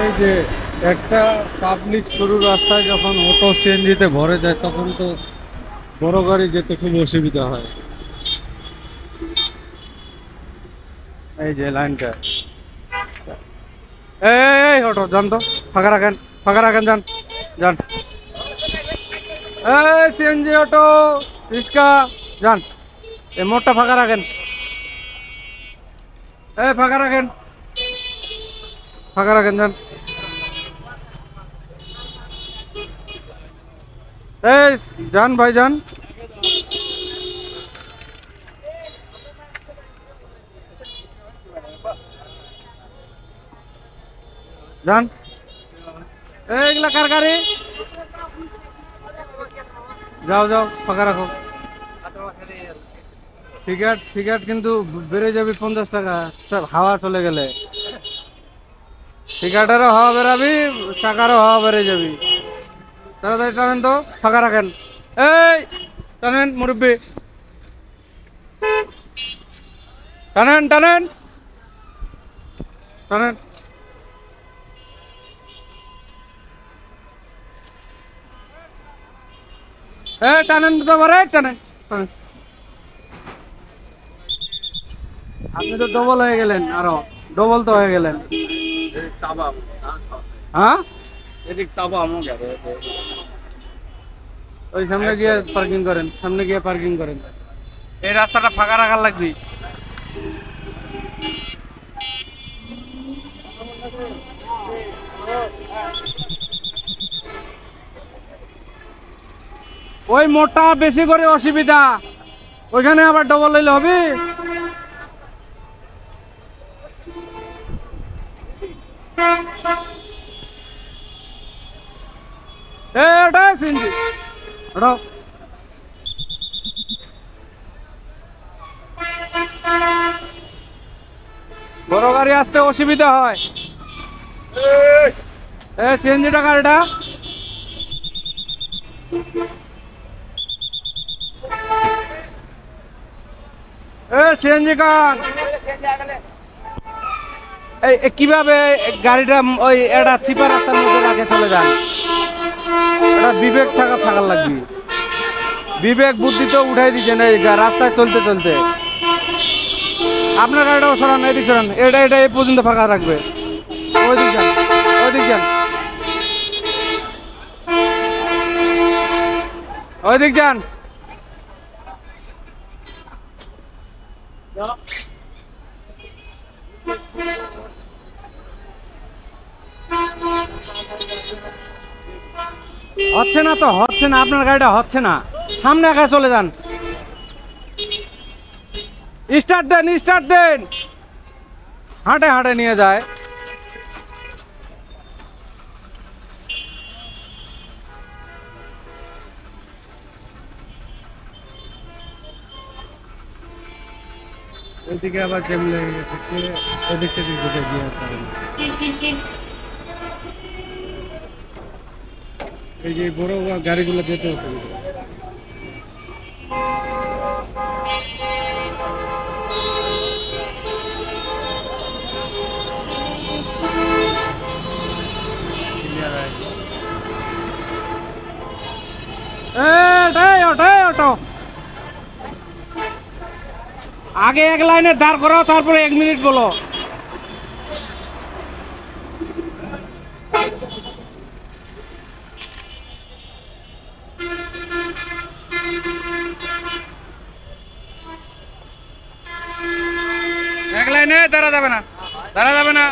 এই যে একটা পাবলিক সরু রাস্তায় যখন অটো সিএনজিতে ভরে যায় তখন তো বড় গাড়ি যেতে খুব অসুবিধা হয়। এই যে লাইনটা, এই অটো যান তো, ফাঁকা রাখেন, যান যান। এই সিএনজি অটো রিক্সা যান, এই মোড়টা ফাঁকা রাখেন, এই ফাঁকা রাখেন যান। এই যান ভাই যান। যান, এইগুলা কার গাড়ি? যাও যাও, ফাঁকা রাখো। সিগারেট কিন্তু বেড়ে যাবে 50 টাকা হাওয়া চলে গেলে। সিগারেটেরও হাওয়া বেরাবি, চাকারও হাওয়া বেড়ে যাবি। তাড়াতাড়ি টানেন তো, ফাঁকা রাখেন। এই টানেন মুরব্বী, টানেন টানেন টানেন। টানেন তো বারে, টানেন টানেন। আপনি তো ডবল হয়ে গেলেন, আরো ডবল তো হয়ে গেলেন। হ্যাঁ, ওই সামনে গিয়ে পার্কিং করেন, সামনে গিয়ে পার্কিং করেন। এই রাস্তাটা ফাঁকা রাখার লাগবে। ওই মোটা বেশি করে অসুবিধা, ওইখানে আবার ডবল হইলে হবে। ওটা সিনজি ওটাও। বড় গাড়ি আসতে অসুবিধা হয়। সিএনজিটা গাড়িটা, সিএনজি কার? এই কিভাবে গাড়িটা ওই একটা চিপা রাস্তার মধ্যে রাখে চলে যান? এটা বিবেক থাকার লাগবে। বিবেক বুদ্ধি তো উঠাই দিচ্ছেন এই রাস্তায় চলতে চলতে। আপনার গাড়িটাও সরান, এদিক সরান, এটা এই পর্যন্ত ফাঁকা রাখবে। ওইদিক যান, ওইদিক যান, ওইদিক যান। হচ্ছে না তো, হচ্ছে না, আপনার গাড়িটা হচ্ছে না। সামনে একা চলে যান, স্টার্ট দেন। হাঁটে হাঁটে নিয়ে যায়। ওইদিকে আবার জ্যাম লেগে গেছে, এদিক সেদিক ঘুরে গিয়ে এই যে বড় গাড়িগুলো যেতে অসুবিধা। অটো আগে এক লাইনে দাঁড় করাও, তারপরে 1 মিনিট বলো। এক লাইনে দাঁড়া যাবে না,